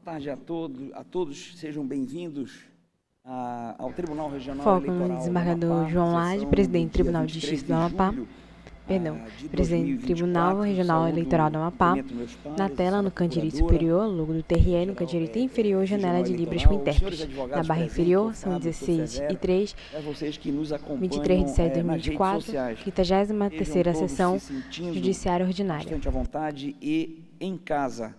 tarde a todos sejam bem-vindos ao Tribunal Regional Foco Eleitoral no desembargador do Amapá, João Lage, sessão presidente do do dia Tribunal de 23 Justiça de do Amapá. julho Presidente do de Tribunal 2024. Regional Saúdo, Eleitoral do Amapá. cumprimento meus pares, Na tela, no a canto direito procuradora, superior, logo do TRE, no canto direito inferior, janela de Libras com regional eleitoral, os senhores intérprete. Na advogados barra presentes, inferior, o são Fábio, o 16 Severo, e 3, a vocês que nos 23 de acompanham setembro de nas redes 2024, sociais. 53ª Estejam sessão todos se sentindo judiciária ordinária. bastante à vontade e em casa.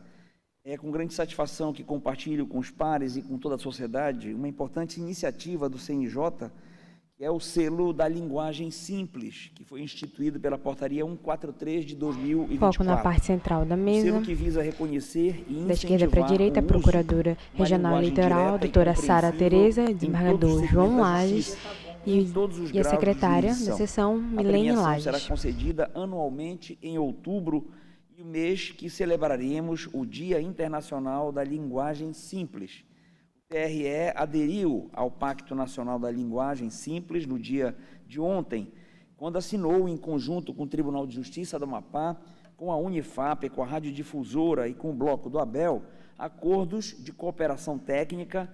É com grande satisfação que compartilho com os pares e com toda a sociedade uma importante iniciativa do CNJ, que é o selo da linguagem simples, que foi instituído pela Portaria 143 de 2024. Foco na parte central da mesa. Selo que visa reconhecer e Da esquerda para a direita, a incentivar o uso Procuradora de uma Regional linguagem Eleitoral, direta e doutora Sara compreensível Tereza, em desembargador todos os João segmentos da Lages justiça e em todos os a graus de secretária da jurisdição. sessão, A Milene premiação será Lages. concedida anualmente em outubro, e o mês que celebraremos o Dia Internacional da Linguagem Simples. O TRE aderiu ao Pacto Nacional da Linguagem Simples no dia de ontem, quando assinou, em conjunto com o Tribunal de Justiça do Amapá, com a Unifap, com a Radiodifusora e com o Bloco do Abel, acordos de cooperação técnica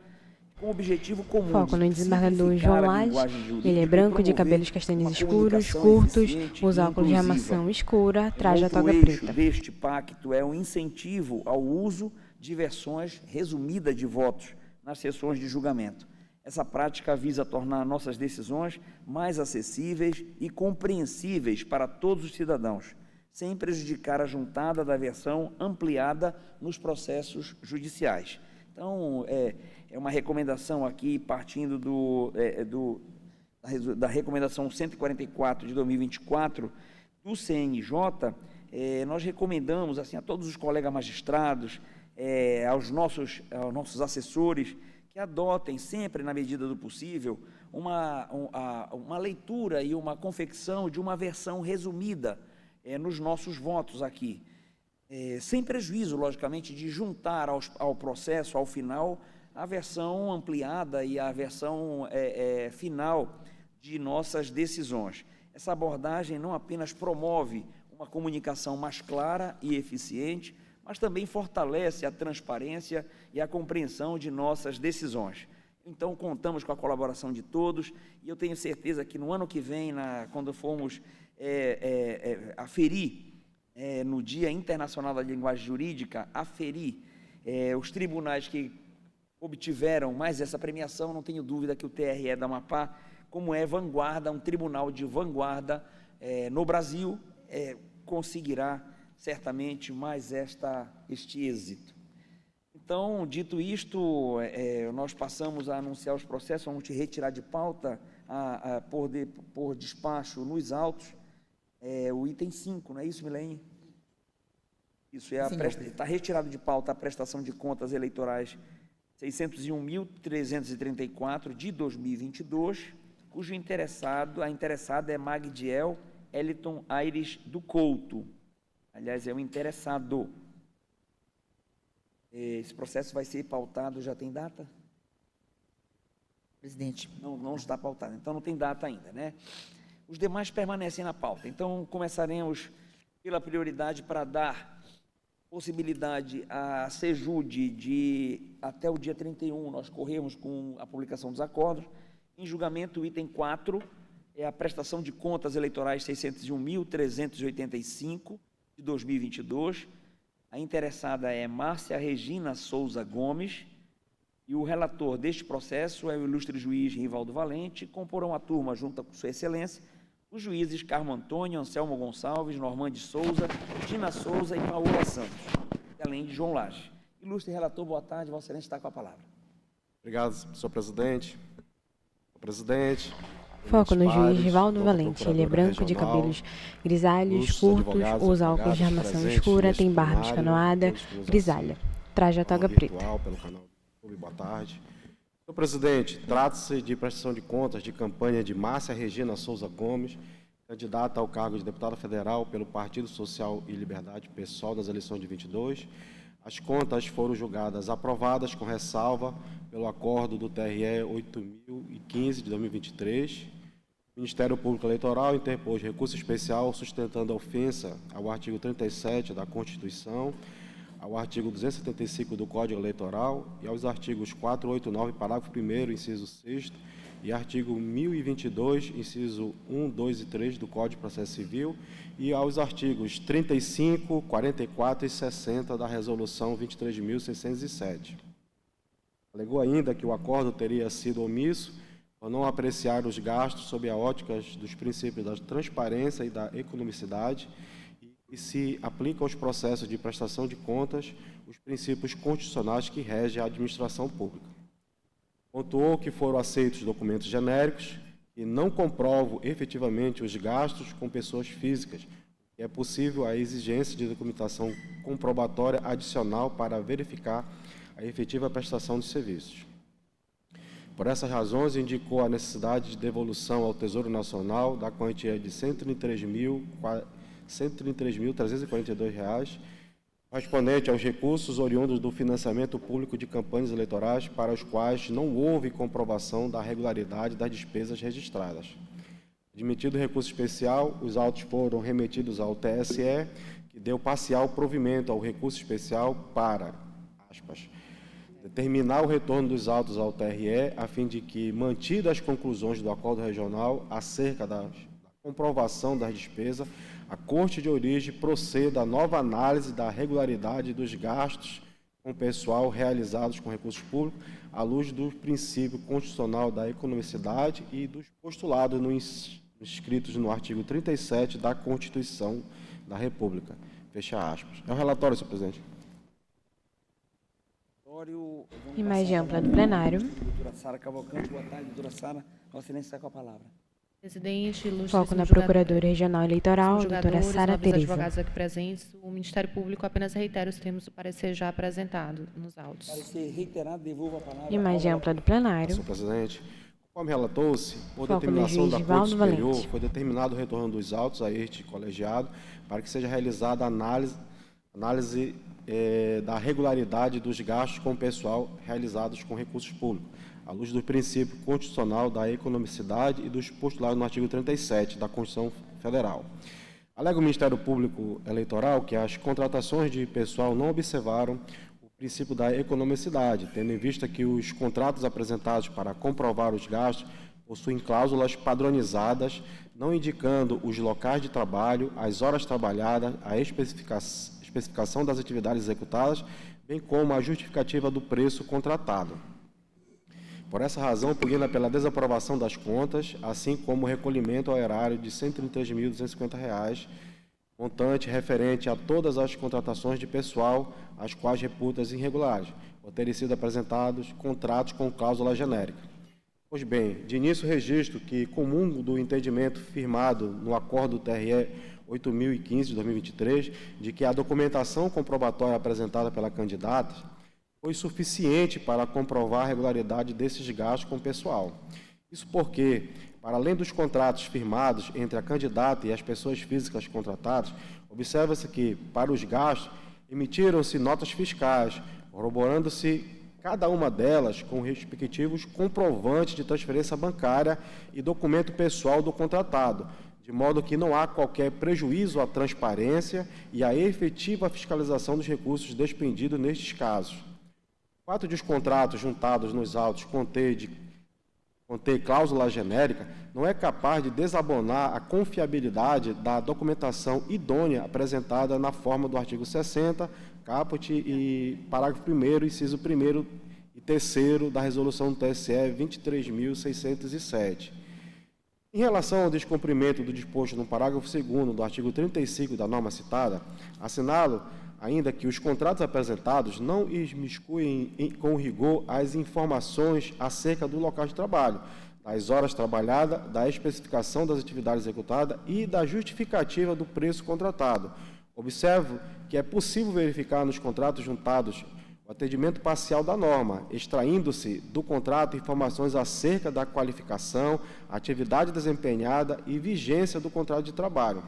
com o objetivo comum Foco no de desembargador simplificar João a Lages. linguagem jurídica Ele é e branco, de promover cabelos castanhos uma escuros, comunicação curtos, eficiente usa e óculos de inclusiva. armação escura, traja a Outro toga eixo preta. deste pacto é o incentivo ao uso de versões resumidas de votos nas sessões de julgamento. Essa prática visa tornar nossas decisões mais acessíveis e compreensíveis para todos os cidadãos, sem prejudicar a juntada da versão ampliada nos processos judiciais. Então, é uma recomendação aqui, partindo da recomendação 144 de 2024 do CNJ, nós recomendamos assim, a todos os colegas magistrados, aos nossos assessores, que adotem sempre, na medida do possível, uma leitura e uma confecção de uma versão resumida nos nossos votos aqui. Sem prejuízo, logicamente, de juntar ao processo, ao final, a versão ampliada e a versão final de nossas decisões. Essa abordagem não apenas promove uma comunicação mais clara e eficiente, mas também fortalece a transparência e a compreensão de nossas decisões. Então, contamos com a colaboração de todos e eu tenho certeza que no ano que vem, quando formos aferir, no Dia Internacional da Linguagem Jurídica, aferir os tribunais que obtiveram mais essa premiação, não tenho dúvida que o TRE da Amapá, como é vanguarda, um tribunal de vanguarda no Brasil, conseguirá certamente mais este êxito. Então, dito isto, nós passamos a anunciar os processos, vamos te retirar de pauta, por despacho nos autos, o item 5, não é isso, Milene? Isso, está retirado de pauta a prestação de contas eleitorais 601.334 de 2022, cujo a interessada é Magdiel Eliton Aires do Couto. Aliás, é o interessado. Esse processo vai ser pautado, já tem data? Presidente. Não está pautado, então não tem data ainda, né? Os demais permanecem na pauta. Então, começaremos pela prioridade para dar possibilidade à CEJUD de, até o dia 31, nós corremos com a publicação dos acordos. Em julgamento, o item 4 é a prestação de contas eleitorais 601.385 de 2022. A interessada é Márcia Regina Souza Gomes e o relator deste processo é o ilustre juiz Rivaldo Valente. Comporão a turma, junto com sua excelência, os juízes Carmo Antônio, Anselmo Gonçalves, Normande Souza, Tina Souza e Paola Santos, além de João Lage. Ilustre relator, boa tarde, Vossa Excelência está com a palavra. Obrigado, senhor presidente. Presidente. Foco no juiz Rivaldo Valente. Ele é branco, de cabelos grisalhos, curtos, usa óculos de armação escura, tem barba escanoada, grisalha. Traja a toga preta. Pelo canal do YouTube. Boa tarde. Senhor presidente, trata-se de prestação de contas de campanha de Márcia Regina Souza Gomes, candidata ao cargo de deputada federal pelo Partido Social e Liberdade PSOL das eleições de 22. As contas foram julgadas aprovadas com ressalva pelo acordo do TRE 8.015 de 2023. O Ministério Público Eleitoral interpôs recurso especial sustentando a ofensa ao artigo 37 da Constituição, ao artigo 275 do Código Eleitoral e aos artigos 489, parágrafo 1º, inciso 6º, e artigo 1022, inciso 1, 2 e 3 do Código de Processo Civil, e aos artigos 35, 44 e 60 da Resolução 23.607. Alegou ainda que o acordo teria sido omisso ao não apreciar os gastos sob a ótica dos princípios da transparência e da economicidade e se aplica aos processos de prestação de contas os princípios constitucionais que regem a administração pública. Pontuou que foram aceitos documentos genéricos que não comprovam efetivamente os gastos com pessoas físicas, e é possível a exigência de documentação comprobatória adicional para verificar a efetiva prestação de serviços. Por essas razões, indicou a necessidade de devolução ao Tesouro Nacional da quantia de R$ 133.342, correspondente aos recursos oriundos do financiamento público de campanhas eleitorais para os quais não houve comprovação da regularidade das despesas registradas. Admitido o recurso especial, os autos foram remetidos ao TSE, que deu parcial provimento ao recurso especial para, aspas, determinar o retorno dos autos ao TRE, a fim de que, mantidas as conclusões do acordo regional acerca da comprovação das despesas, a Corte de Origem proceda à nova análise da regularidade dos gastos com pessoal realizados com recursos públicos, à luz do princípio constitucional da economicidade e dos postulados inscritos no artigo 37 da Constituição da República. Fecha aspas. É o relatório, senhor presidente. Imagem ampla do plenário. Doutora Sara Cavalcante, boa tarde, doutora Sara. Vossa Excelência está com a palavra. Presidente, foco na Procuradora Regional Eleitoral, doutora Sara Teresa. Advogados aqui presentes, o Ministério Público apenas reitera os termos do parecer já apresentado nos autos. Parecer reiterado, devolvo a palavra. Imagem ampla do plenário. Senhor presidente, conforme relatou-se, por determinação da Corte Superior, foi determinado o retorno dos autos a este colegiado para que seja realizada a análise da regularidade dos gastos com o pessoal realizados com recursos públicos, à luz do princípio constitucional da economicidade e dos postulados no artigo 37 da Constituição Federal. Alega o Ministério Público Eleitoral que as contratações de pessoal não observaram o princípio da economicidade, tendo em vista que os contratos apresentados para comprovar os gastos possuem cláusulas padronizadas, não indicando os locais de trabalho, as horas trabalhadas, a especificação das atividades executadas, bem como a justificativa do preço contratado. Por essa razão, pugna pela desaprovação das contas, assim como o recolhimento ao erário de R$ 133.250, montante referente a todas as contratações de pessoal, as quais reputas irregulares, por terem sido apresentados contratos com cláusula genérica. Pois bem, de início registro que, comungo do entendimento firmado no acordo do TRE 8.015 de 2023, de que a documentação comprobatória apresentada pela candidata foi suficiente para comprovar a regularidade desses gastos com o pessoal. Isso porque, para além dos contratos firmados entre a candidata e as pessoas físicas contratadas, observa-se que, para os gastos, emitiram-se notas fiscais, corroborando-se cada uma delas com respectivos comprovantes de transferência bancária e documento pessoal do contratado, de modo que não há qualquer prejuízo à transparência e à efetiva fiscalização dos recursos despendidos nestes casos. O fato de os contratos juntados nos autos conter cláusula genérica não é capaz de desabonar a confiabilidade da documentação idônea apresentada na forma do artigo 60, caput e parágrafo 1º, inciso 1º e 3º da Resolução do TSE 23.607. Em relação ao descumprimento do disposto no parágrafo 2º do artigo 35 da norma citada, assinalo ainda que os contratos apresentados não imiscuem com rigor as informações acerca do local de trabalho, das horas trabalhadas, da especificação das atividades executadas e da justificativa do preço contratado. Observo que é possível verificar nos contratos juntados o atendimento parcial da norma, extraindo-se do contrato informações acerca da qualificação, atividade desempenhada e vigência do contrato de trabalho.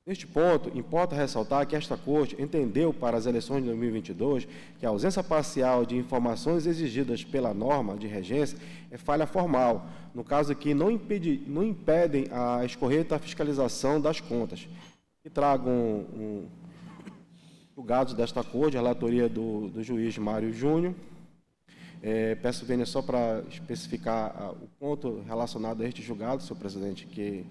Neste ponto, importa ressaltar que esta Corte entendeu para as eleições de 2022 que a ausência parcial de informações exigidas pela norma de regência é falha formal, no caso que não impedem a escorreta fiscalização das contas. E trago Julgados desta corte, a relatoria do juiz Mário Júnior. Peço vênia só para especificar o ponto relacionado a este julgado, senhor presidente, que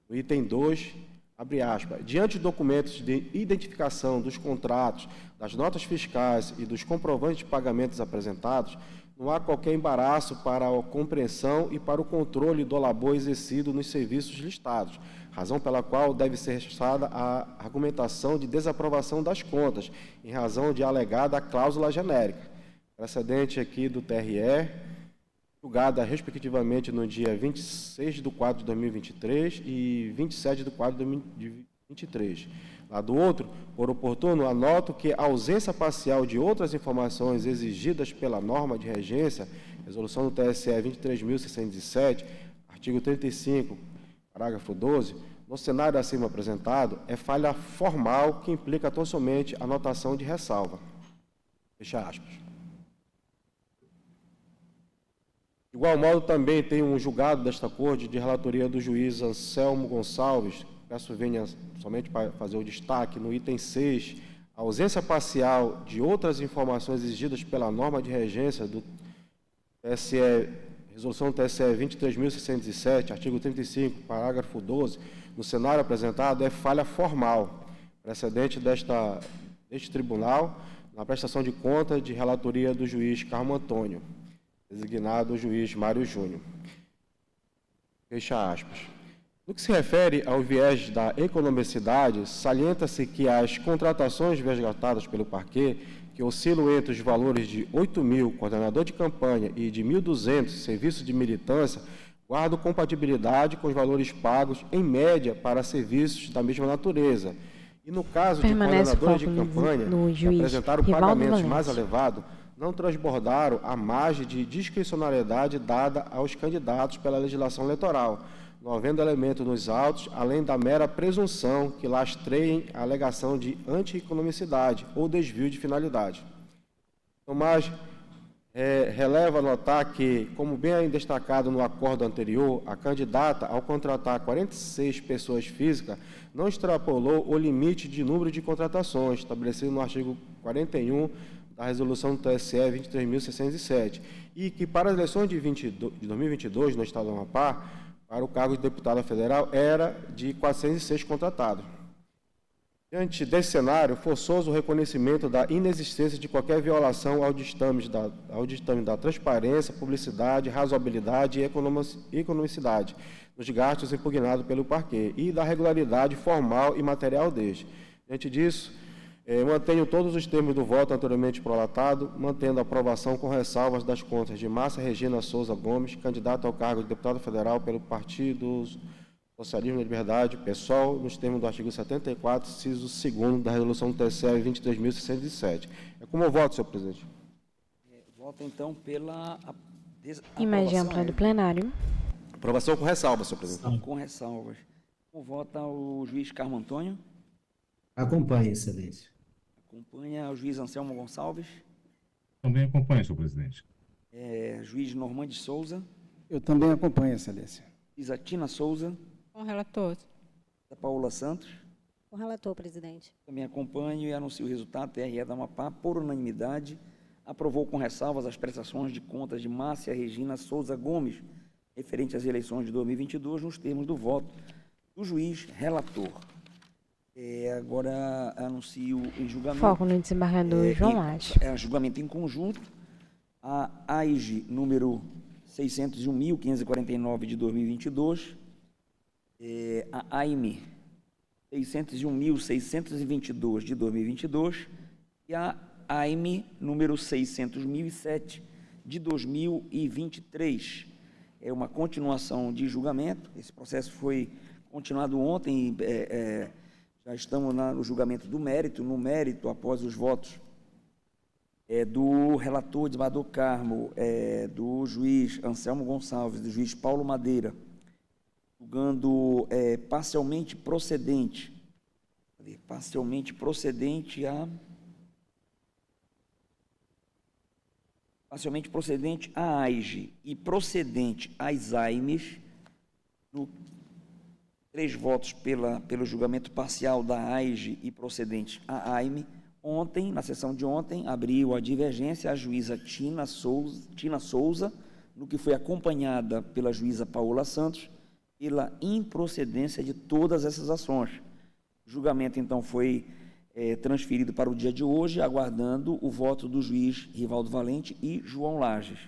no item 2, abre aspas, diante de documentos de identificação dos contratos, das notas fiscais e dos comprovantes de pagamentos apresentados, não há qualquer embaraço para a compreensão e para o controle do labor exercido nos serviços listados, razão pela qual deve ser ressaltada a argumentação de desaprovação das contas, em razão de alegada cláusula genérica. Precedente aqui do TRE, julgada respectivamente no dia 26 de 4 de 2023 e 27 de 4 de 2023. Lá do outro, por oportuno, anoto que a ausência parcial de outras informações exigidas pela norma de regência, resolução do TSE 23.607, artigo 35, parágrafo 12, no cenário acima apresentado, é falha formal que implica tão somente a anotação de ressalva. Fecha aspas. De igual modo, também tem um julgado desta corte de relatoria do juiz Anselmo Gonçalves. Peço venha somente para fazer o destaque no item 6, a ausência parcial de outras informações exigidas pela norma de regência do TSE, resolução do TSE 23.607, artigo 35, parágrafo 12, no cenário apresentado, é falha formal, precedente deste tribunal, na prestação de conta de relatoria do juiz Carmo Antônio, designado o juiz Mário Júnior. Fecha aspas. No que se refere ao viés da economicidade, salienta-se que as contratações resgatadas pelo parquê, que oscilam entre os valores de 8.000, coordenador de campanha, e de 1.200, serviço de militância, guardam compatibilidade com os valores pagos, em média, para serviços da mesma natureza. E no caso de coordenadores de campanha, que apresentaram pagamentos mais elevados, não transbordaram a margem de discricionariedade dada aos candidatos pela legislação eleitoral, não havendo elemento nos autos, além da mera presunção que lastreiem a alegação de anti-economicidade ou desvio de finalidade. Tomás releva notar que, como bem destacado no acordo anterior, a candidata, ao contratar 46 pessoas físicas, não extrapolou o limite de número de contratações, estabelecido no artigo 41 da resolução do TSE 23.607, e que para as eleições de 2022, no Estado do Amapá, para o cargo de deputada federal, era de 406 contratados. Diante desse cenário, forçoso o reconhecimento da inexistência de qualquer violação ao ditame da transparência, publicidade, razoabilidade e economicidade nos gastos impugnados pelo parquê e da regularidade formal e material deste. Diante disso, mantenho todos os termos do voto anteriormente prolatado, mantendo a aprovação com ressalvas das contas de Márcia Regina Souza Gomes, candidata ao cargo de deputada federal pelo Partido Socialismo e Liberdade, PSOL, nos termos do artigo 74, inciso 2º da resolução do TSE 23.607. É como eu voto, senhor presidente. Voto, então, pela imagem ampla do plenário. Aprovação com ressalvas, senhor presidente. Com ressalvas. Como vota o juiz Carmo Antônio? Acompanhe, excelência. Acompanha o juiz Anselmo Gonçalves? Também acompanho, senhor presidente. Juiz Normande Souza? Eu também acompanho, excelência. Juíza Tina Souza? Com relator. Paula Santos? Com relator, presidente. Também acompanho e anuncio o resultado. TRE da Amapá, por unanimidade, aprovou com ressalvas as prestações de contas de Márcia Regina Souza Gomes, referente às eleições de 2022, nos termos do voto do juiz relator. Agora anuncio em julgamento. Foco no desembargador João Lage. Julgamento em conjunto. A AIG número 601.549 de 2022. A AIME 601.622 de 2022. E a AIME número 600.007 de 2023. É uma continuação de julgamento. Esse processo foi continuado ontem. Já estamos no julgamento do mérito. No mérito, após os votos do relator desembargador Carmo, do juiz Anselmo Gonçalves, do juiz Paulo Madeira, julgando parcialmente procedente a AIGE e procedente às AIMES, 3 votos pelo julgamento parcial da AIGE e procedente à AIME, Ontem, na sessão de ontem, abriu a divergência a juíza Tina Souza, no que foi acompanhada pela juíza Paola Santos, pela improcedência de todas essas ações. O julgamento, então, foi transferido para o dia de hoje, aguardando o voto do juiz Rivaldo Valente e João Lages.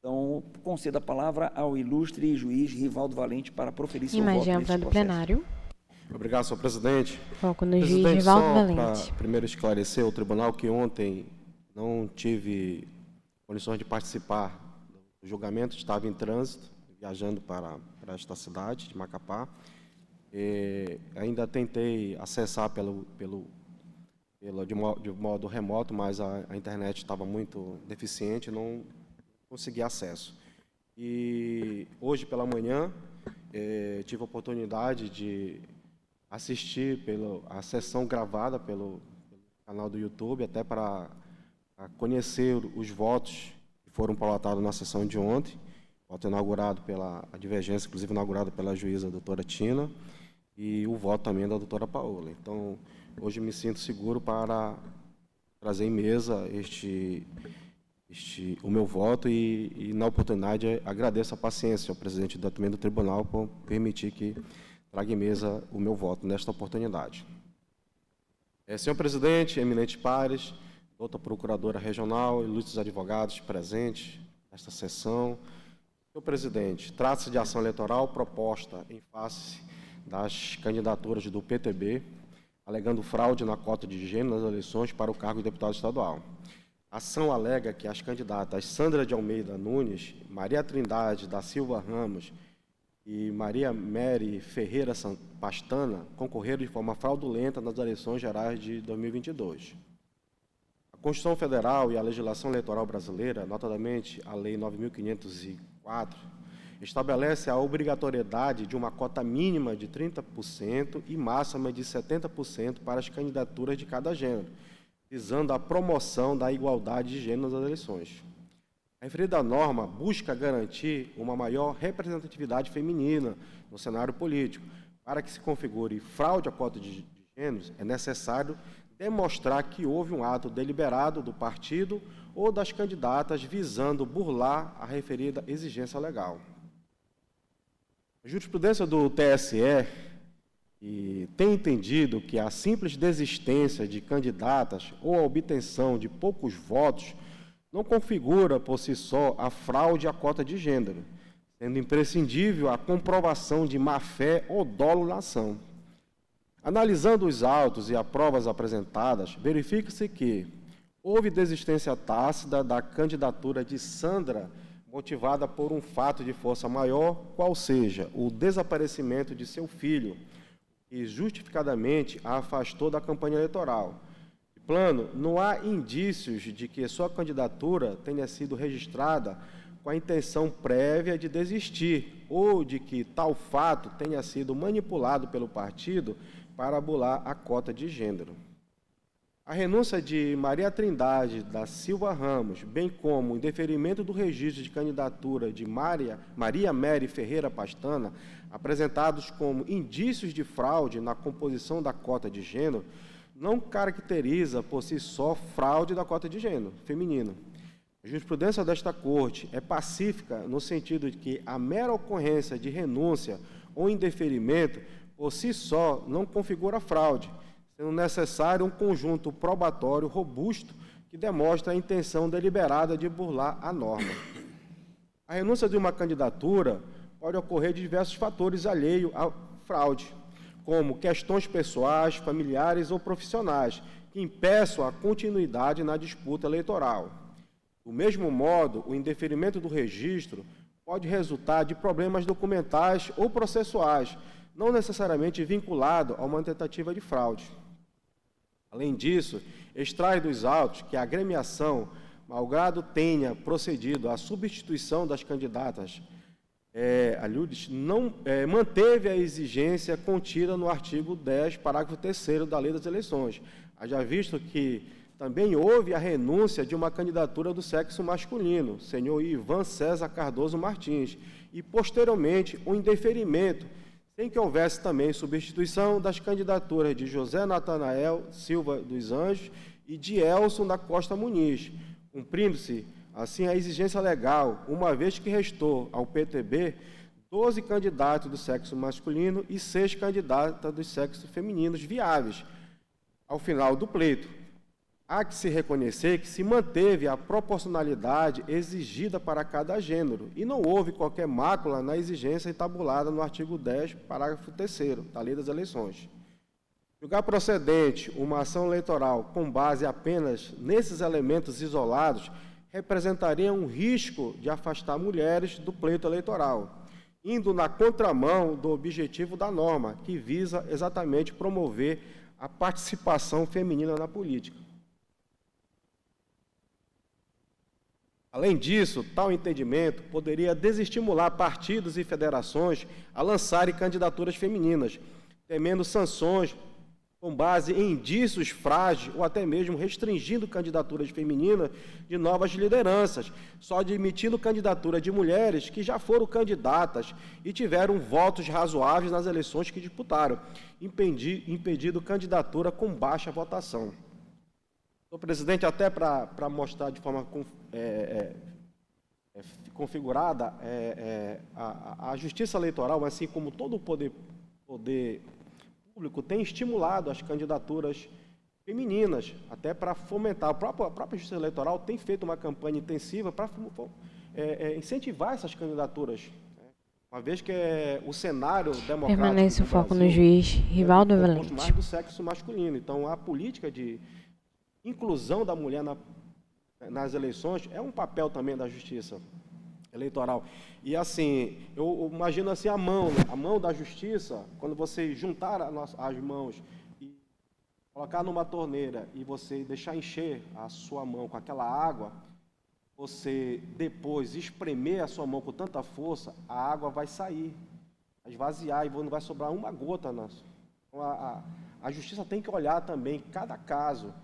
Então, concedo a palavra ao ilustre juiz Rivaldo Valente para proferir seu voto neste processo. Do plenário. Obrigado, senhor presidente. Foco no juiz Rivaldo Valente. Para primeiro esclarecer ao tribunal que ontem não tive condições de participar do julgamento, estava em trânsito, viajando para esta cidade de Macapá. Ainda tentei acessar de modo remoto, mas a internet estava muito deficiente, não consegui acesso. E hoje pela manhã tive a oportunidade de assistir a sessão gravada pelo canal do YouTube, até para conhecer os votos que foram pautados na sessão de ontem, voto inaugurado a divergência, inclusive inaugurada pela juíza doutora Tina, e o voto também da doutora Paola. Então, hoje me sinto seguro para trazer em mesa o meu voto e na oportunidade, agradeço a paciência ao presidente também do tribunal por permitir que traga em mesa o meu voto nesta oportunidade. Senhor presidente, eminentes pares, doutora procuradora regional, ilustres advogados presentes nesta sessão. Senhor presidente, trata-se de ação eleitoral proposta em face das candidaturas do PTB, alegando fraude na cota de gênero nas eleições para o cargo de deputado estadual. A ação alega que as candidatas Sandra de Almeida Nunes, Maria Trindade da Silva Ramos e Maria Mary Ferreira Pastana concorreram de forma fraudulenta nas eleições gerais de 2022. A Constituição Federal e a legislação eleitoral brasileira, notadamente a Lei 9.504, estabelece a obrigatoriedade de uma cota mínima de 30% e máxima de 70% para as candidaturas de cada gênero, visando a promoção da igualdade de gênero nas eleições. A referida norma busca garantir uma maior representatividade feminina no cenário político. Para que se configure fraude à cota de gêneros, é necessário demonstrar que houve um ato deliberado do partido ou das candidatas visando burlar a referida exigência legal. A jurisprudência do TSE tem entendido que a simples desistência de candidatas ou a obtenção de poucos votos não configura por si só a fraude à cota de gênero, sendo imprescindível a comprovação de má-fé ou dolo na ação. Analisando os autos e as provas apresentadas, verifica-se que houve desistência tácita da candidatura de Sandra, motivada por um fato de força maior, qual seja o desaparecimento de seu filho, que justificadamente a afastou da campanha eleitoral. De plano, não há indícios de que sua candidatura tenha sido registrada com a intenção prévia de desistir ou de que tal fato tenha sido manipulado pelo partido para bular a cota de gênero. A renúncia de Maria Trindade da Silva Ramos, bem como o indeferimento do registro de candidatura de Maria Mary Ferreira Pastana, apresentados como indícios de fraude na composição da cota de gênero, não caracteriza por si só fraude da cota de gênero feminino. A jurisprudência desta Corte é pacífica no sentido de que a mera ocorrência de renúncia ou indeferimento por si só não configura fraude, sendo necessário um conjunto probatório robusto que demonstra a intenção deliberada de burlar a norma. A renúncia de uma candidatura pode ocorrer de diversos fatores alheios à fraude, como questões pessoais, familiares ou profissionais, que impeçam a continuidade na disputa eleitoral. Do mesmo modo, o indeferimento do registro pode resultar de problemas documentais ou processuais, não necessariamente vinculado a uma tentativa de fraude. Além disso, extrai dos autos que a agremiação, malgrado tenha procedido à substituição das candidatas, manteve a exigência contida no artigo 10, parágrafo 3º da Lei das Eleições, haja visto que também houve a renúncia de uma candidatura do sexo masculino, senhor Ivan César Cardoso Martins, e, posteriormente, o indeferimento, sem que houvesse também substituição das candidaturas de José Natanael Silva dos Anjos e de Elson da Costa Muniz, cumprindo-se, assim, a exigência legal, uma vez que restou ao PTB 12 candidatos do sexo masculino e 6 candidatas do sexo feminino viáveis ao final do pleito. Há que se reconhecer que se manteve a proporcionalidade exigida para cada gênero e não houve qualquer mácula na exigência entabulada no artigo 10, parágrafo 3º da Lei das Eleições. Julgar procedente uma ação eleitoral com base apenas nesses elementos isolados representaria um risco de afastar mulheres do pleito eleitoral, indo na contramão do objetivo da norma, que visa exatamente promover a participação feminina na política. Além disso, tal entendimento poderia desestimular partidos e federações a lançarem candidaturas femininas, temendo sanções com base em indícios frágeis ou até mesmo restringindo candidaturas femininas de novas lideranças, só admitindo candidatura de mulheres que já foram candidatas e tiveram votos razoáveis nas eleições que disputaram, impedindo candidatura com baixa votação. Senhor presidente, até para mostrar de forma configurada, a Justiça Eleitoral, assim como todo o poder público, tem estimulado as candidaturas femininas, até para fomentar. A própria Justiça Eleitoral tem feito uma campanha intensiva para incentivar essas candidaturas, uma vez que o cenário democrático Permanece o foco Brasil no juiz Rivaldo Valente. Mais do sexo masculino. Então, a política de inclusão da mulher nas eleições é um papel também da Justiça Eleitoral. E assim, eu imagino assim a mão da Justiça, quando você juntar as mãos e colocar numa torneira e você deixar encher a sua mão com aquela água, você depois espremer a sua mão com tanta força, a água vai sair, vai esvaziar e não vai sobrar uma gota. Então, a Justiça tem que olhar também cada caso.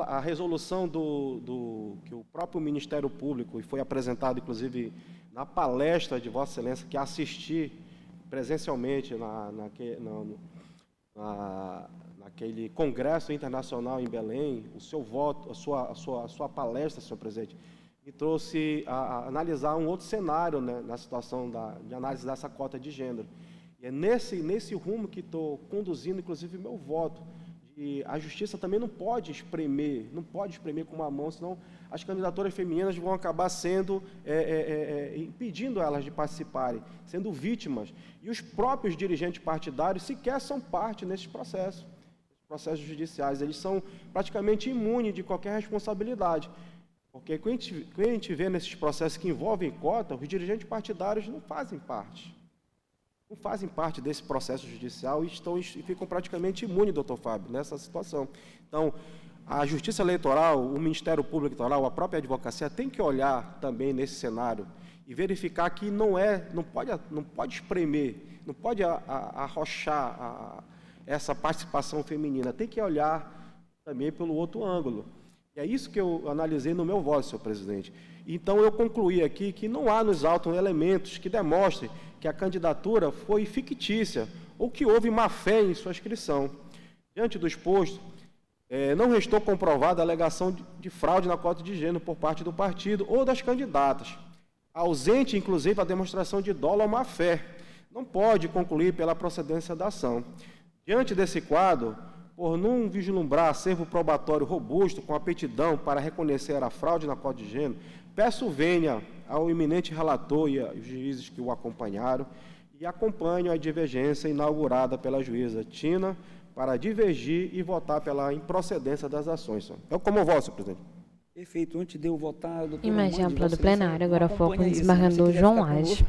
A resolução que o próprio Ministério Público, e foi apresentado, inclusive, na palestra de Vossa Excelência, que assisti presencialmente naquele congresso internacional em Belém, o seu voto, a sua palestra, senhor presidente, me trouxe a analisar um outro cenário, né, na situação de análise dessa cota de gênero. E é nesse rumo que estou conduzindo, inclusive, meu voto. E a Justiça também não pode espremer com uma mão, senão as candidaturas femininas vão acabar sendo, impedindo elas de participarem, sendo vítimas. E os próprios dirigentes partidários sequer são parte nesses processos judiciais. Eles são praticamente imunes de qualquer responsabilidade. Porque quando a gente vê nesses processos que envolvem cota, os dirigentes partidários não fazem parte desse processo judicial e ficam praticamente imunes, doutor Fábio, nessa situação. Então, a Justiça Eleitoral, o Ministério Público Eleitoral, a própria advocacia tem que olhar também nesse cenário e verificar que não pode espremer, não pode arrochar essa participação feminina, tem que olhar também pelo outro ângulo. E é isso que eu analisei no meu voto, senhor presidente. Então, eu concluí aqui que não há nos autos elementos que demonstrem que a candidatura foi fictícia ou que houve má-fé em sua inscrição. Diante do exposto, não restou comprovada a alegação de fraude na cota de gênero por parte do partido ou das candidatas. Ausente, inclusive, a demonstração de dolo ou má-fé. Não pode concluir pela procedência da ação. Diante desse quadro, por não vislumbrar acervo probatório robusto com aptidão para reconhecer a fraude na cota de gênero, peço vênia ao eminente relator e aos juízes que o acompanharam e acompanho a divergência inaugurada pela juíza Tina para divergir e votar pela improcedência das ações. É como eu voto, senhor presidente. Perfeito. Antes de eu votar, doutor Imagem ampla do plenário. Agora foco no desembargador João Lage.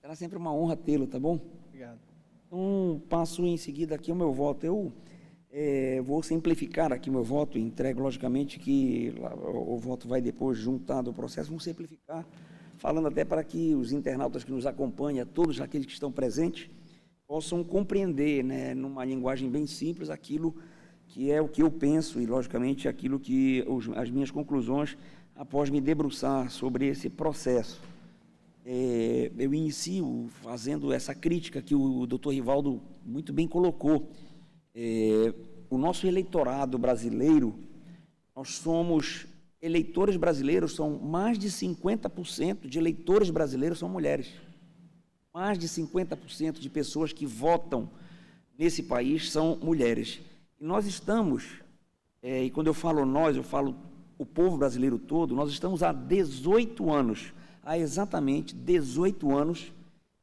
Será sempre uma honra tê-lo, tá bom? Obrigado. Então, passo em seguida aqui o meu voto. Eu vou simplificar aqui o meu voto, entrego, logicamente, que o voto vai depois juntado ao processo, vamos simplificar, falando até para que os internautas que nos acompanham, todos aqueles que estão presentes, possam compreender, né, numa linguagem bem simples, aquilo que é o que eu penso e, logicamente, aquilo que as minhas conclusões após me debruçar sobre esse processo. eu inicio fazendo essa crítica que o doutor Rivaldo muito bem colocou. O nosso eleitorado brasileiro, nós somos eleitores brasileiros, são mais de 50% de eleitores brasileiros são mulheres. Mais de 50% de pessoas que votam nesse país são mulheres. E nós estamos, e quando eu falo nós, eu falo o povo brasileiro todo, nós estamos há 18 anos, há exatamente 18 anos,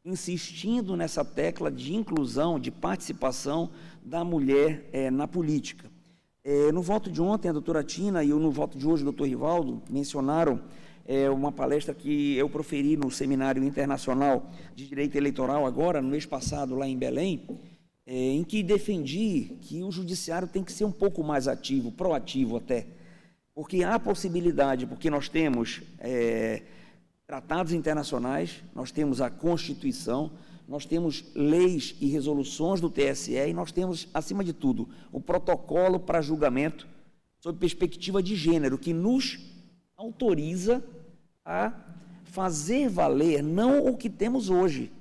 insistindo nessa tecla de inclusão, de participação da mulher na política. No voto de ontem, a doutora Tina e no voto de hoje, o doutor Rivaldo, mencionaram uma palestra que eu proferi no Seminário Internacional de Direito Eleitoral, agora, no mês passado, lá em Belém, em que defendi que o judiciário tem que ser um pouco mais ativo, proativo até, porque há possibilidade, porque nós temos tratados internacionais, nós temos a Constituição, nós temos leis e resoluções do TSE e nós temos, acima de tudo, o protocolo para julgamento sob perspectiva de gênero, que nos autoriza a fazer valer não o que temos hoje,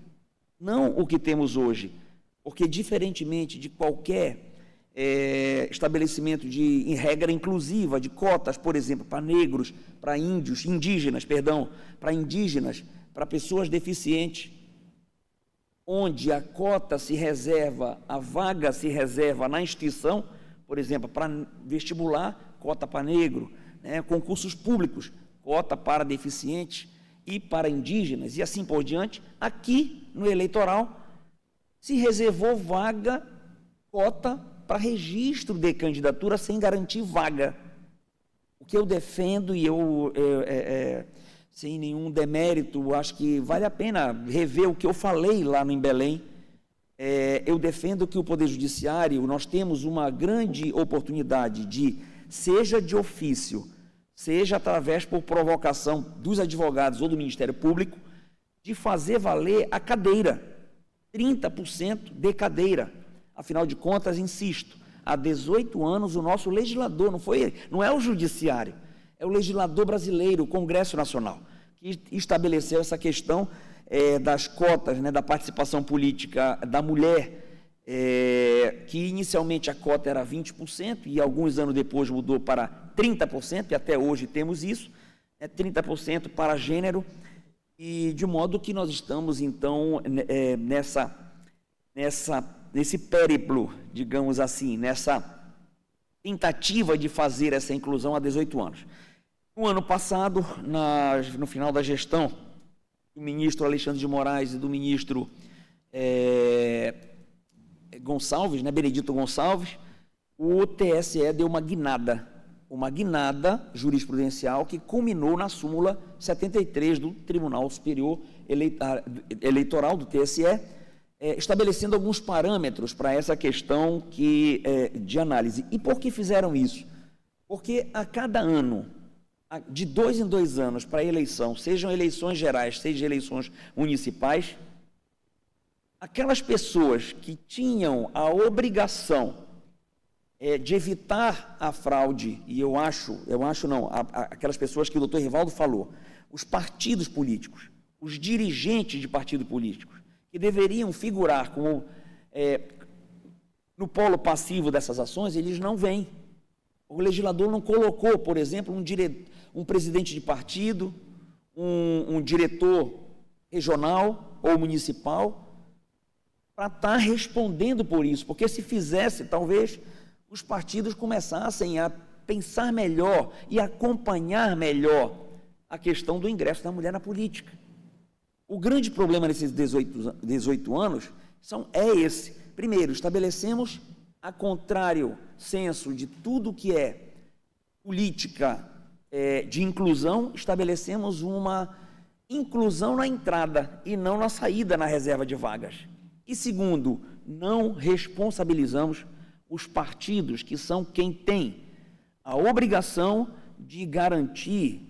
porque diferentemente de qualquer estabelecimento em regra inclusiva, de cotas, por exemplo, para negros, para indígenas, para pessoas deficientes, onde a cota se reserva, a vaga se reserva na instituição, por exemplo, para vestibular, cota para negro, concursos públicos, cota para deficientes e para indígenas, e assim por diante. Aqui, no eleitoral, se reservou vaga, cota para registro de candidatura sem garantir vaga. O que eu defendo, e sem nenhum demérito, acho que vale a pena rever o que eu falei lá em Belém. Eu defendo que o Poder Judiciário, nós temos uma grande oportunidade de, seja de ofício, seja através por provocação dos advogados ou do Ministério Público, de fazer valer a cadeira, 30% de cadeira. Afinal de contas, insisto, há 18 anos o nosso legislador, não é o Judiciário, é o legislador brasileiro, o Congresso Nacional, que estabeleceu essa questão das cotas, da participação política da mulher, que inicialmente a cota era 20% e alguns anos depois mudou para 30%, e até hoje temos isso, 30% para gênero, e de modo que nós estamos, então, nesse périplo, digamos assim, nessa tentativa de fazer essa inclusão há 18 anos. No ano passado, no final da gestão do ministro Alexandre de Moraes e do ministro Gonçalves, Benedito Gonçalves, o TSE deu uma guinada jurisprudencial que culminou na súmula 73 do Tribunal Superior Eleitoral do TSE, estabelecendo alguns parâmetros para essa questão de análise. E por que fizeram isso? Porque a cada ano, de 2 em 2 anos para a eleição, sejam eleições gerais, sejam eleições municipais, aquelas pessoas que tinham a obrigação de evitar a fraude, e aquelas pessoas que o doutor Rivaldo falou, os partidos políticos, os dirigentes de partidos políticos, que deveriam figurar no polo passivo dessas ações, eles não vêm. O legislador não colocou, por exemplo, um presidente de partido, um diretor regional ou municipal, para estar respondendo por isso, porque se fizesse, talvez os partidos começassem a pensar melhor e acompanhar melhor a questão do ingresso da mulher na política. O grande problema nesses 18 anos é esse. Primeiro, estabelecemos, a contrário senso de tudo que é política de inclusão, estabelecemos uma inclusão na entrada e não na saída na reserva de vagas. E segundo, não responsabilizamos os partidos, que são quem tem a obrigação de garantir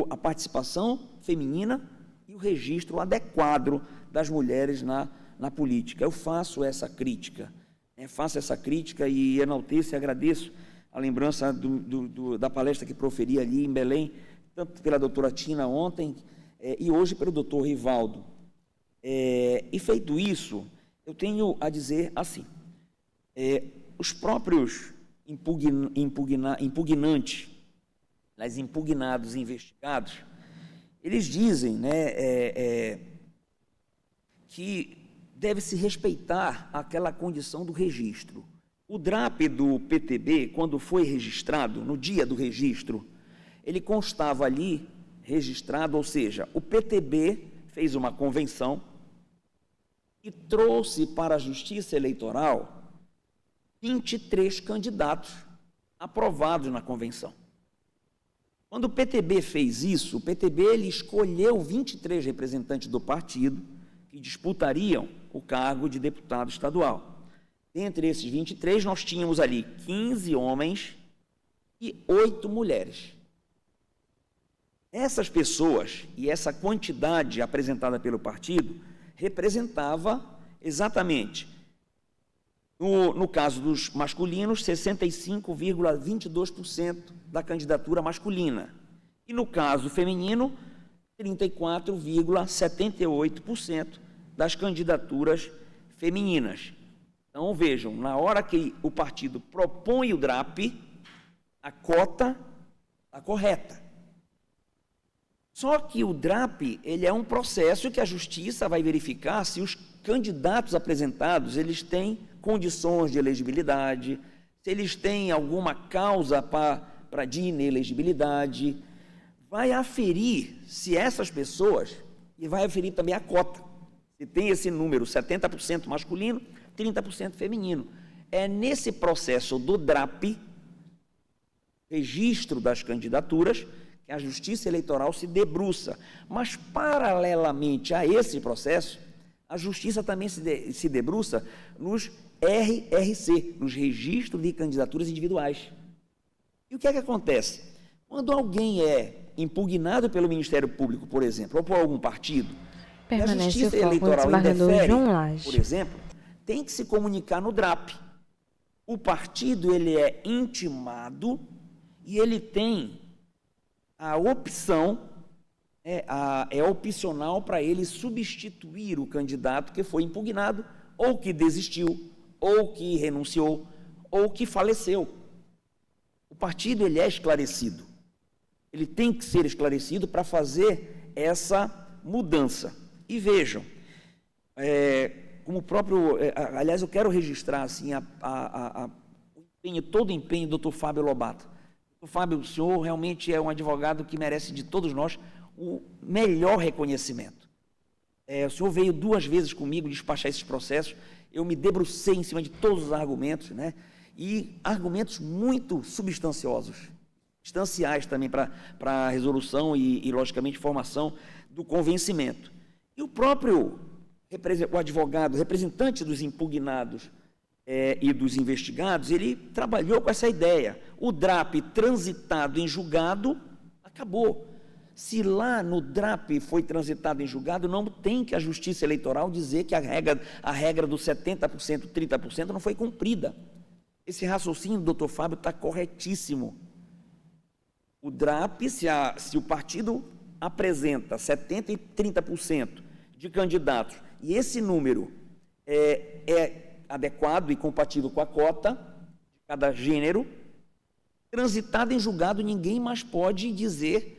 a participação feminina e o registro adequado das mulheres na política. Eu faço essa crítica, e enalteço e agradeço a lembrança da palestra que proferi ali em Belém, tanto pela doutora Tina ontem, e hoje pelo doutor Rivaldo. E feito isso, eu tenho a dizer assim, os próprios impugnados e investigados, eles dizem, né, que deve-se respeitar aquela condição do registro. O DRAP do PTB, quando foi registrado, no dia do registro, ele constava ali registrado, ou seja, o PTB fez uma convenção e trouxe para a Justiça Eleitoral 23 candidatos aprovados na convenção. Quando o PTB fez isso, o PTB ele escolheu 23 representantes do partido que disputariam o cargo de deputado estadual. Dentre esses 23, nós tínhamos ali 15 homens e 8 mulheres. Essas pessoas e essa quantidade apresentada pelo partido representava exatamente, no caso dos masculinos, 65,22% da candidatura masculina. E no caso feminino, 34,78% das candidaturas femininas. Então, vejam, na hora que o partido propõe o DRAP, a cota está correta. Só que o DRAP, ele é um processo que a Justiça vai verificar se os candidatos apresentados, eles têm condições de elegibilidade, se eles têm alguma causa de inelegibilidade, vai aferir se essas pessoas, e vai aferir também a cota, se tem esse número, 70% masculino, 30% feminino. É nesse processo do DRAP, registro das candidaturas, que a Justiça Eleitoral se debruça. Mas, paralelamente a esse processo, a Justiça também se debruça nos RRC, nos registros de candidaturas individuais. E o que é que acontece? Quando alguém é impugnado pelo Ministério Público, por exemplo, ou por algum partido, e a Justiça Eleitoral indefere, por exemplo, tem que se comunicar no DRAP. O partido ele é intimado e ele tem a opção, é opcional para ele substituir o candidato que foi impugnado, ou que desistiu, ou que renunciou, ou que faleceu. O partido ele é esclarecido. Ele tem que ser esclarecido para fazer essa mudança. E vejam, como o próprio... aliás, eu quero registrar assim, todo o empenho do Dr. Fábio Lobato. Dr. Fábio, o senhor realmente é um advogado que merece de todos nós o melhor reconhecimento. O senhor veio 2 vezes comigo despachar esses processos, eu me debrucei em cima de todos os argumentos, né? E argumentos muito substanciosos, substanciais também para a resolução e, logicamente, formação do convencimento. E o próprio o advogado, representante dos impugnados e dos investigados, ele trabalhou com essa ideia. O DRAP transitado em julgado, acabou. Se lá no DRAP foi transitado em julgado, não tem que a Justiça Eleitoral dizer que a regra dos 70%, 30% não foi cumprida. Esse raciocínio do Dr. Fábio está corretíssimo. O DRAP, se o partido apresenta 70% e 30% de candidatos, e esse número é adequado e compatível com a cota de cada gênero, transitado em julgado, ninguém mais pode dizer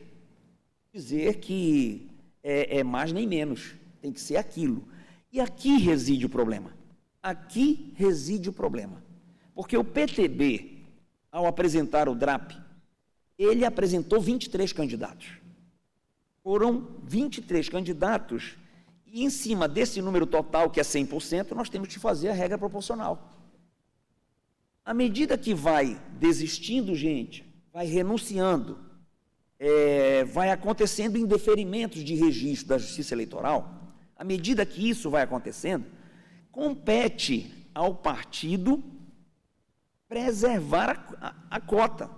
que é mais nem menos, tem que ser aquilo. E aqui reside o problema. Aqui reside o problema. Porque o PTB, ao apresentar o DRAP, ele apresentou 23 candidatos. Foram 23 candidatos, e em cima desse número total, que é 100%, nós temos que fazer a regra proporcional. À medida que vai desistindo gente, vai renunciando, vai acontecendo indeferimentos de registro da Justiça Eleitoral, à medida que isso vai acontecendo, compete ao partido preservar a cota,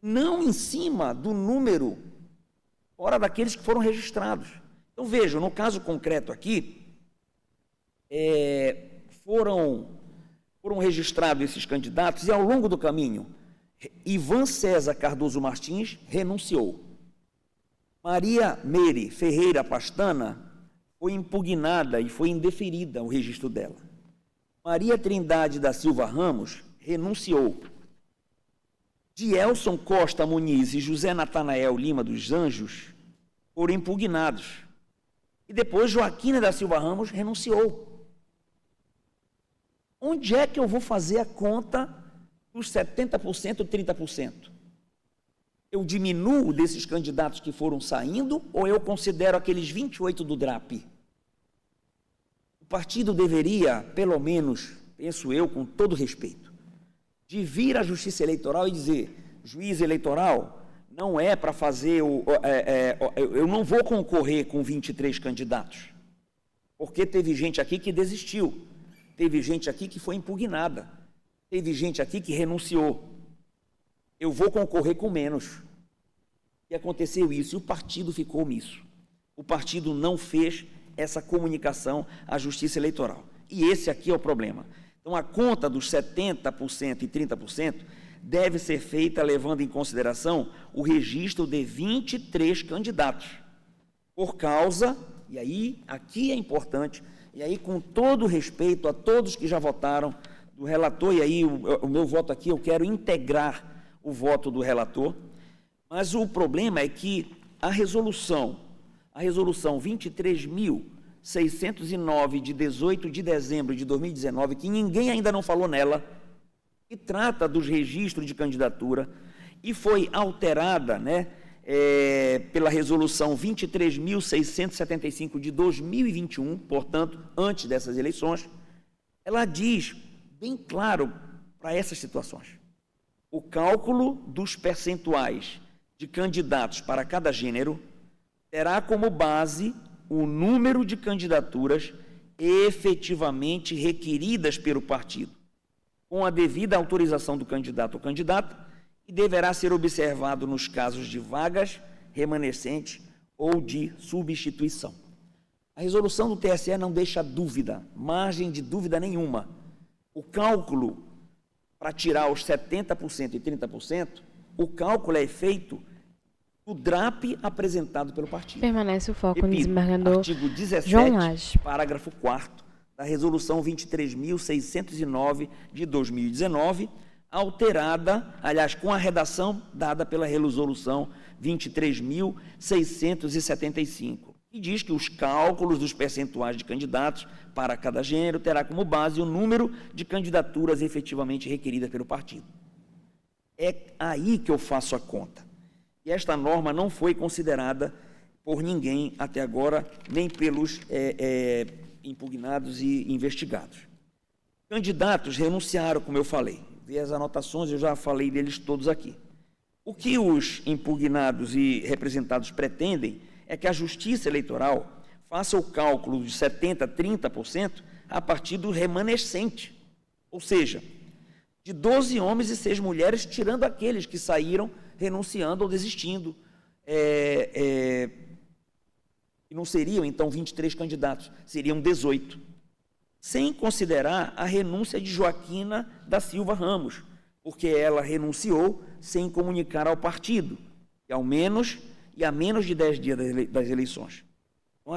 não em cima do número, fora daqueles que foram registrados. Então, vejam, no caso concreto aqui, foram registrados esses candidatos e, ao longo do caminho, Ivan César Cardoso Martins renunciou. Maria Meire Ferreira Pastana foi impugnada e foi indeferida o registro dela. Maria Trindade da Silva Ramos renunciou. Dielson Costa Muniz e José Natanael Lima dos Anjos foram impugnados. E depois Joaquina da Silva Ramos renunciou. Onde é que eu vou fazer a conta dos 70%, 30%? Eu diminuo desses candidatos que foram saindo ou eu considero aqueles 28 do DRAP? O partido deveria, pelo menos, penso eu, com todo respeito, de vir à Justiça Eleitoral e dizer: juiz eleitoral, não é para fazer eu não vou concorrer com 23 candidatos, porque teve gente aqui que desistiu, teve gente aqui que foi impugnada, teve gente aqui que renunciou. Eu vou concorrer com menos. E aconteceu isso, e o partido ficou omisso. O partido não fez essa comunicação à Justiça Eleitoral. E esse aqui é o problema. Então, a conta dos 70% e 30% deve ser feita levando em consideração o registro de 23 candidatos. Por causa, e aí, aqui é importante, e aí com todo respeito a todos que já votaram, do relator, e aí o meu voto aqui, eu quero integrar o voto do relator, mas o problema é que a resolução 23.609, de 18 de dezembro de 2019, que ninguém ainda não falou nela, que trata dos registros de candidatura, e foi alterada, pela resolução 23.675 de 2021, portanto, antes dessas eleições, ela diz bem claro para essas situações: o cálculo dos percentuais de candidatos para cada gênero terá como base o número de candidaturas efetivamente requeridas pelo partido, com a devida autorização do candidato ou candidata, e deverá ser observado nos casos de vagas remanescentes ou de substituição. A resolução do TSE não deixa dúvida, margem de dúvida nenhuma. O cálculo para tirar os 70% e 30%, o cálculo é feito do DRAP apresentado pelo partido. Permanece o foco no Repito, desembargador artigo 17, João Lage. parágrafo 4º da resolução 23.609 de 2019, alterada, aliás, com a redação dada pela resolução 23.675, que diz que os cálculos dos percentuais de candidatos para cada gênero terá como base o número de candidaturas efetivamente requeridas pelo partido. É aí que eu faço a conta. E esta norma não foi considerada por ninguém até agora, nem pelos impugnados e investigados. Candidatos renunciaram, como eu falei. Vi as anotações, eu já falei deles todos aqui. O que os impugnados e representados pretendem é que a Justiça Eleitoral faça o cálculo de 70%, 30% a partir do remanescente, ou seja, de 12 homens e 6 mulheres, tirando aqueles que saíram renunciando ou desistindo, e não seriam, então, 23 candidatos, seriam 18, sem considerar a renúncia de Joaquina da Silva Ramos, porque ela renunciou sem comunicar ao partido, e a menos de 10 dias das eleições. Então,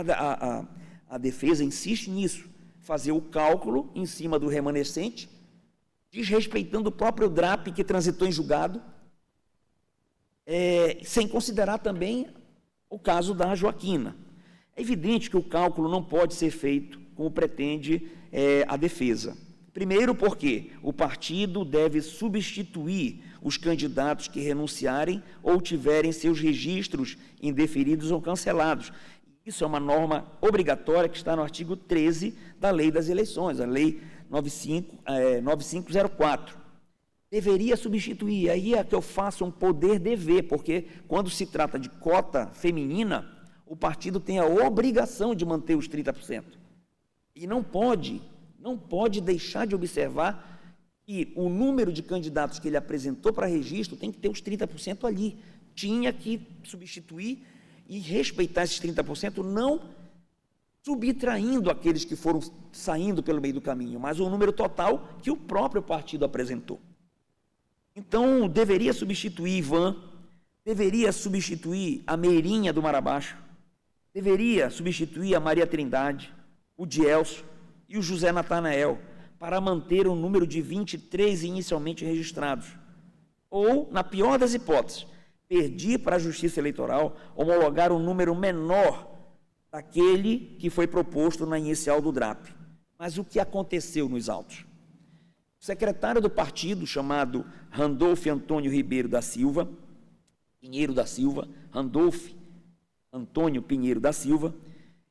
a defesa insiste nisso, fazer o cálculo em cima do remanescente, desrespeitando o próprio DRAP que transitou em julgado, sem considerar também o caso da Joaquina. É evidente que o cálculo não pode ser feito como pretende a defesa. Primeiro, porque o partido deve substituir os candidatos que renunciarem ou tiverem seus registros indeferidos ou cancelados. Isso é uma norma obrigatória que está no artigo 13 da Lei das Eleições, a Lei 9504. Deveria substituir, aí é que eu faço um poder-dever, porque quando se trata de cota feminina, o partido tem a obrigação de manter os 30%. E não pode deixar de observar que o número de candidatos que ele apresentou para registro tem que ter os 30% ali. Tinha que substituir e respeitar esses 30%, não subtraindo aqueles que foram saindo pelo meio do caminho, mas o número total que o próprio partido apresentou. Então, deveria substituir Ivan, deveria substituir a Meirinha do Marabaixo, deveria substituir a Maria Trindade, o Dielso e o José Natanael, para manter o número de 23 inicialmente registrados. Ou, na pior das hipóteses, pedir para a Justiça Eleitoral homologar um número menor daquele que foi proposto na inicial do DRAP. Mas o que aconteceu nos autos? O secretário do partido, chamado Randolfo Antônio Ribeiro da Silva, Pinheiro da Silva, Randolfo Antônio Pinheiro da Silva,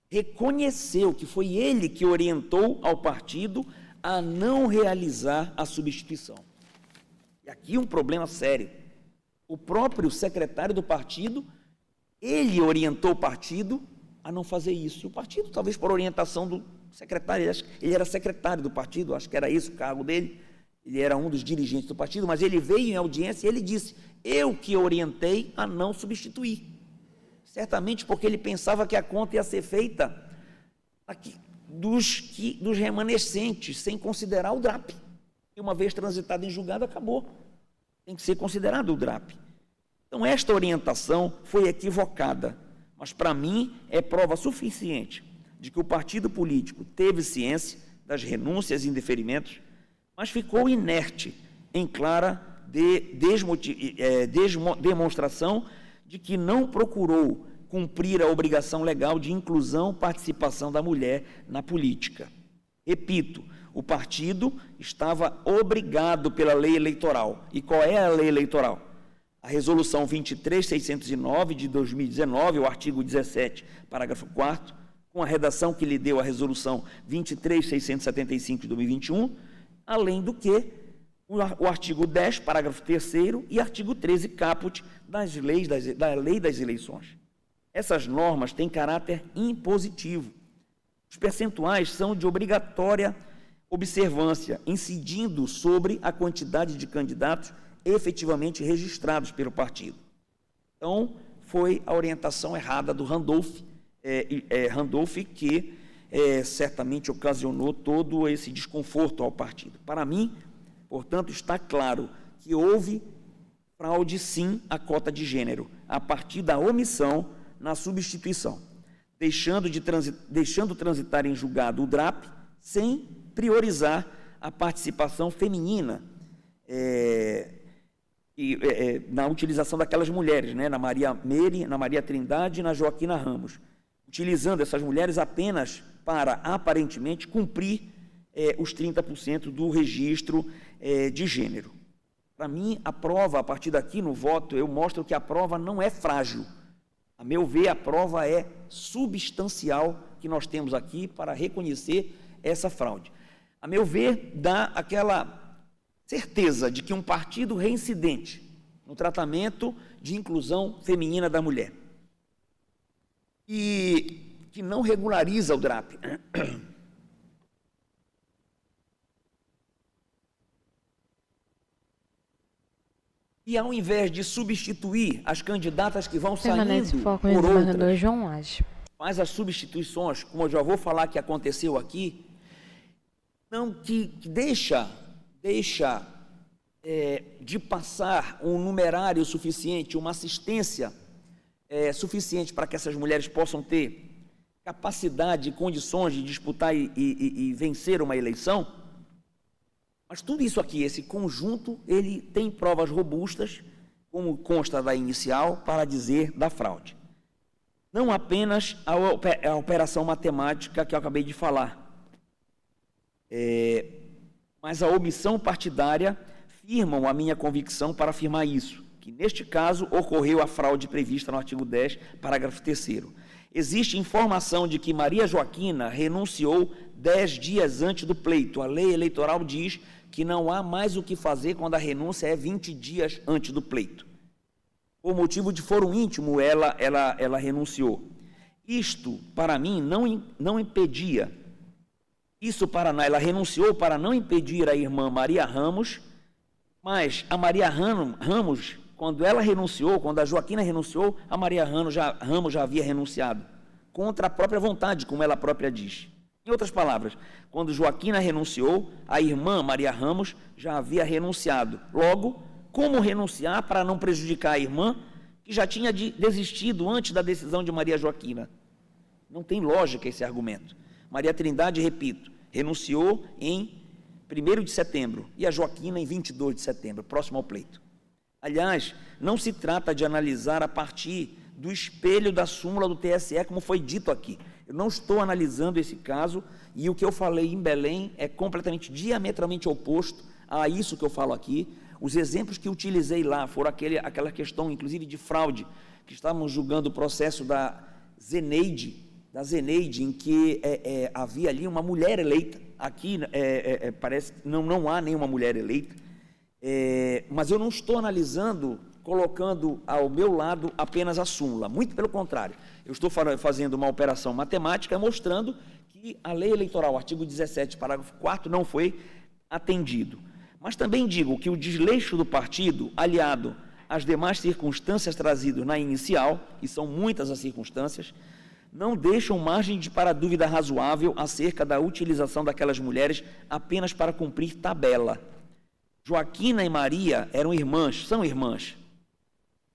reconheceu que foi ele que orientou ao partido a não realizar a substituição. E aqui um problema sério. O próprio secretário do partido, ele orientou o partido a não fazer isso. E o partido, talvez por orientação do secretário, ele era secretário do partido, acho que era esse o cargo dele, ele era um dos dirigentes do partido, mas ele veio em audiência e ele disse, eu que orientei a não substituir. Certamente porque ele pensava que a conta ia ser feita aqui, dos remanescentes, sem considerar o DRAP. E uma vez transitado em julgado, acabou. Tem que ser considerado o DRAP. Então, esta orientação foi equivocada, mas, para mim, é prova suficiente de que o partido político teve ciência das renúncias e indeferimentos, mas ficou inerte em clara demonstração de que não procurou cumprir a obrigação legal de inclusão e participação da mulher na política. Repito, o partido estava obrigado pela lei eleitoral. E qual é a lei eleitoral? A Resolução 23.609 de 2019, o artigo 17, parágrafo 4º, com a redação que lhe deu a Resolução 23.675 de 2021, além do que o artigo 10, parágrafo 3º e artigo 13, caput da Lei das Eleições. Essas normas têm caráter impositivo. Os percentuais são de obrigatória observância, incidindo sobre a quantidade de candidatos efetivamente registrados pelo partido. Então, foi a orientação errada do Randolph que certamente ocasionou todo esse desconforto ao partido. Para mim, portanto, está claro que houve fraude, sim, à cota de gênero, a partir da omissão na substituição, deixando transitar em julgado o DRAP sem priorizar a participação feminina na utilização daquelas mulheres, né, na Maria Meire, na Maria Trindade e na Joaquina Ramos, utilizando essas mulheres apenas para, aparentemente, cumprir os 30% do registro de gênero. Para mim, a prova, a partir daqui no voto, eu mostro que a prova não é frágil. A meu ver, a prova é substancial que nós temos aqui para reconhecer essa fraude. A meu ver, dá aquela certeza de que um partido reincidente no tratamento de inclusão feminina da mulher e que não regulariza o DRAP, e ao invés de substituir as candidatas que vão saindo por outras, faz as substituições, como eu já vou falar que aconteceu aqui, não, que deixa de passar um numerário suficiente, uma assistência suficiente para que essas mulheres possam ter capacidade e condições de disputar e vencer uma eleição. Mas tudo isso aqui, esse conjunto, ele tem provas robustas, como consta da inicial, para dizer da fraude. Não apenas a operação matemática que eu acabei de falar, mas a omissão partidária firmam a minha convicção para afirmar isso, que neste caso ocorreu a fraude prevista no artigo 10, parágrafo 3º. Existe informação de que Maria Joaquina renunciou 10 dias antes do pleito. A lei eleitoral diz que não há mais o que fazer quando a renúncia é 20 dias antes do pleito. Por motivo de foro íntimo, ela renunciou. Isto, para mim, não impedia. Ela renunciou para não impedir a irmã Maria Ramos, mas a Maria Ramos, quando ela renunciou, quando a Joaquina renunciou, a Maria Ramos já havia renunciado, contra a própria vontade, como ela própria diz. Em outras palavras, quando Joaquina renunciou, a irmã Maria Ramos já havia renunciado. Logo, como renunciar para não prejudicar a irmã, que já tinha desistido antes da decisão de Maria Joaquina. Não tem lógica esse argumento. Maria Trindade, repito, renunciou em 1º de setembro e a Joaquina em 22 de setembro, próximo ao pleito. Aliás, não se trata de analisar a partir do espelho da súmula do TSE, como foi dito aqui. Eu não estou analisando esse caso e o que eu falei em Belém é completamente, diametralmente oposto a isso que eu falo aqui. Os exemplos que utilizei lá foram aquela questão, inclusive, de fraude, que estávamos julgando o processo da Zeneide, em que havia ali uma mulher eleita. Aqui parece que não há nenhuma mulher eleita, mas eu não estou analisando, colocando ao meu lado apenas a súmula, muito pelo contrário. Eu estou fazendo uma operação matemática mostrando que a lei eleitoral, artigo 17, parágrafo 4º, não foi atendido. Mas também digo que o desleixo do partido, aliado às demais circunstâncias trazidas na inicial, e são muitas as circunstâncias, não deixam margem para dúvida razoável acerca da utilização daquelas mulheres apenas para cumprir tabela. Joaquina e Maria são irmãs,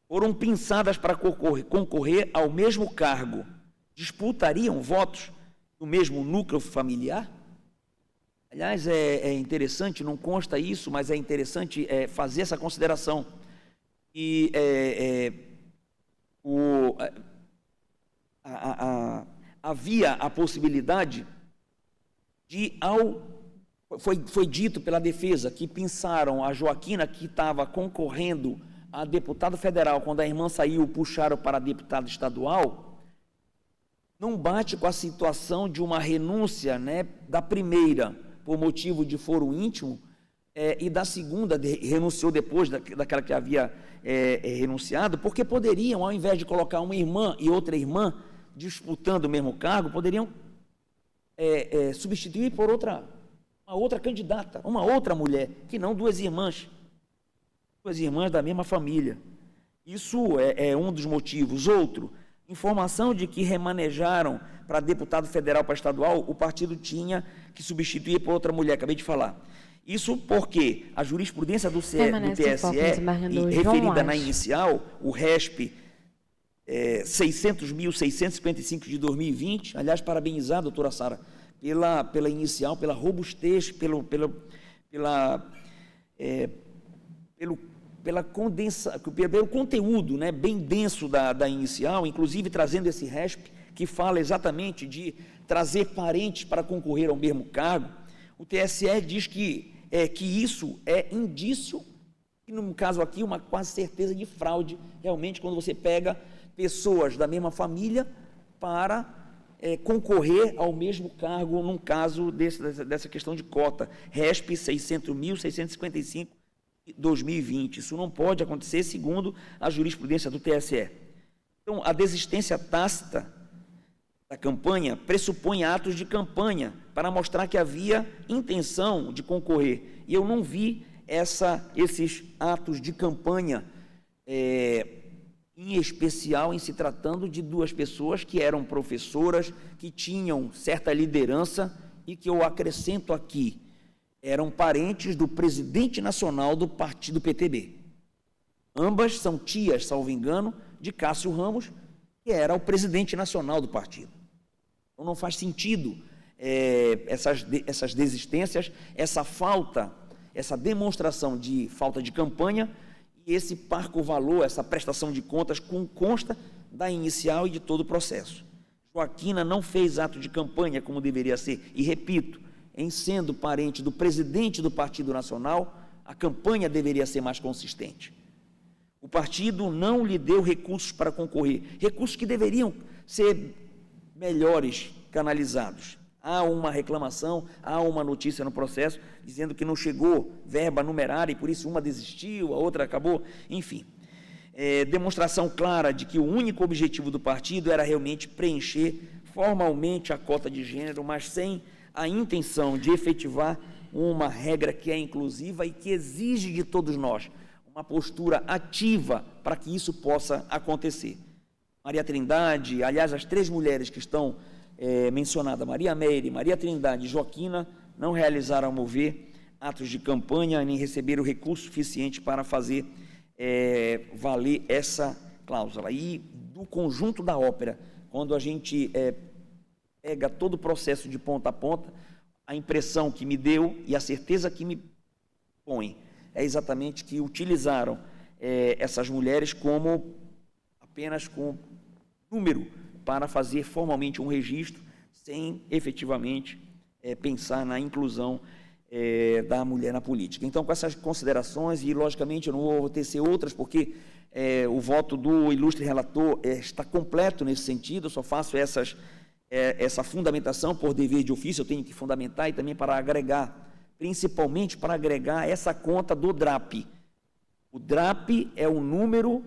foram pensadas para concorrer ao mesmo cargo, disputariam votos no mesmo núcleo familiar? Aliás, é interessante, não consta isso, mas é interessante fazer essa consideração. E havia a possibilidade de, foi dito pela defesa, que pensaram a Joaquina, que estava concorrendo a deputado federal, quando a irmã saiu, puxaram para deputado estadual, não bate com a situação de uma renúncia, né, da primeira, por motivo de foro íntimo, e da segunda, renunciou depois daquela que havia renunciado, porque poderiam, ao invés de colocar uma irmã e outra irmã disputando o mesmo cargo, poderiam substituir por uma outra candidata, uma outra mulher, que não duas irmãs da mesma família. Isso é um dos motivos. Outro, informação de que remanejaram para deputado federal, para estadual, o partido tinha que substituir por outra mulher, acabei de falar. Isso porque a jurisprudência do TSE, referida na inicial, o RESP 600.655 de 2020, aliás, parabenizar, doutora Sara, pela inicial, pela robustez, pelo conteúdo, né, bem denso da inicial, inclusive trazendo esse RESP, que fala exatamente de trazer parentes para concorrer ao mesmo cargo. O TSE diz que isso é indício, e no caso aqui, uma quase certeza de fraude, realmente, quando você pega pessoas da mesma família para concorrer ao mesmo cargo, num caso dessa questão de cota, RESP 600.655, 2020. Isso não pode acontecer, segundo a jurisprudência do TSE. Então, a desistência tácita da campanha pressupõe atos de campanha para mostrar que havia intenção de concorrer. E eu não vi esses atos de campanha, em especial em se tratando de duas pessoas que eram professoras, que tinham certa liderança e que eu acrescento aqui, eram parentes do presidente nacional do partido PTB. Ambas são tias, salvo engano, de Cássio Ramos, que era o presidente nacional do partido. Então, não faz sentido essas desistências, essa demonstração de falta de campanha e esse parco valor, essa prestação de contas consta da inicial e de todo o processo. Joaquina não fez ato de campanha como deveria ser, e repito, em sendo parente do presidente do Partido Nacional, a campanha deveria ser mais consistente. O partido não lhe deu recursos para concorrer, recursos que deveriam ser melhores canalizados. Há uma reclamação, há uma notícia no processo dizendo que não chegou verba numerária e por isso uma desistiu, a outra acabou, enfim. Demonstração clara de que o único objetivo do partido era realmente preencher formalmente a cota de gênero, mas sem a intenção de efetivar uma regra que é inclusiva e que exige de todos nós uma postura ativa para que isso possa acontecer. Maria Trindade, aliás, as três mulheres que estão mencionadas, Maria Meire, Maria Trindade e Joaquina, não realizaram, a meu ver, atos de campanha, nem receberam recurso suficiente para fazer valer essa cláusula. E do conjunto da ópera, quando a gente pega todo o processo de ponta a ponta, a impressão que me deu e a certeza que me põe é exatamente que utilizaram essas mulheres apenas com número para fazer formalmente um registro, sem efetivamente pensar na inclusão da mulher na política. Então, com essas considerações, e logicamente eu não vou tecer outras, porque o voto do ilustre relator está completo nesse sentido, eu só faço essa fundamentação por dever de ofício, eu tenho que fundamentar e também para agregar, principalmente para agregar essa conta do DRAP. O DRAP é o número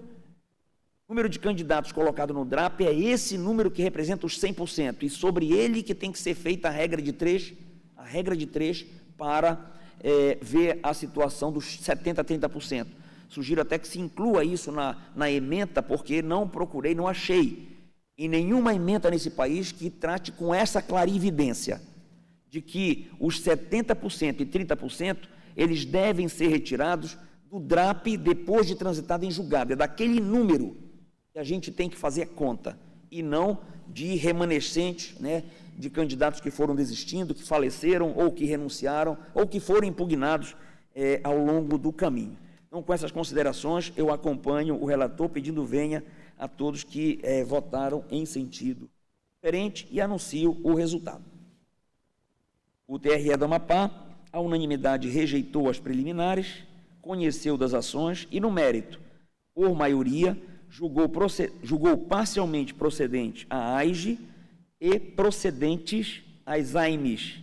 de candidatos colocado no DRAP, é esse número que representa os 100%, e sobre ele que tem que ser feita a regra de 3 para ver a situação dos 70% a 30%. Sugiro até que se inclua isso na ementa, porque não procurei, não achei em nenhuma ementa nesse país que trate com essa clarividência de que os 70% e 30%, eles devem ser retirados do DRAP depois de transitado em julgado. É daquele número que a gente tem que fazer conta, e não de remanescentes, né, de candidatos que foram desistindo, que faleceram, ou que renunciaram, ou que foram impugnados ao longo do caminho. Então, com essas considerações, eu acompanho o relator, pedindo venha a todos que votaram em sentido diferente, e anuncio o resultado. O TRE do Amapá, a unanimidade, rejeitou as preliminares, conheceu das ações e, no mérito, por maioria, julgou parcialmente procedente a AIGE e procedentes as AIMES,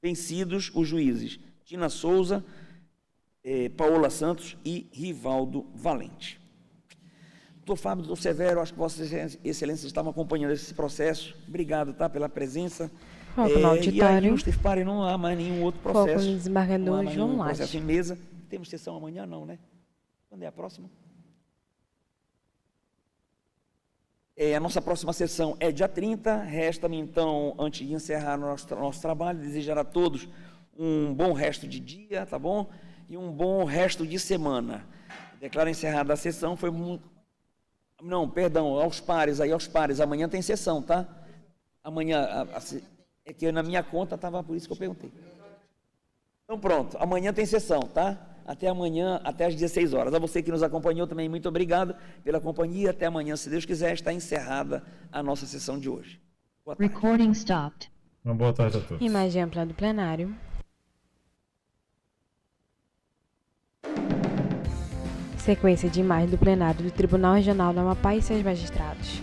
vencidos os juízes Tina Souza, Paola Santos e Rivaldo Valente. Doutor Fábio, doutor Severo, acho que Vossas Excelências estavam acompanhando esse processo. Obrigado, tá, pela presença. Foco no auditório. E aí, ilustres parem, não há mais nenhum outro processo. Foco no desembargador João Lage. Processo em mesa. Temos sessão amanhã, não, né? Quando é a próxima? A nossa próxima sessão é dia 30. Resta-me, então, antes de encerrar nosso trabalho, desejar a todos um bom resto de dia, tá bom? E um bom resto de semana. Declaro encerrada a sessão. Foi muito... Não, perdão, aos pares, amanhã tem sessão, tá? Amanhã, é que na minha conta estava, por isso que eu perguntei. Então, pronto, amanhã tem sessão, tá? Até amanhã, até às 16 horas. A você que nos acompanhou também, muito obrigado pela companhia. Até amanhã, se Deus quiser, está encerrada a nossa sessão de hoje. Boa tarde. Recording stopped. Uma boa tarde a todos. Imagem ampla do plenário. Sequência de imagem do plenário do Tribunal Regional do Amapá e seus magistrados.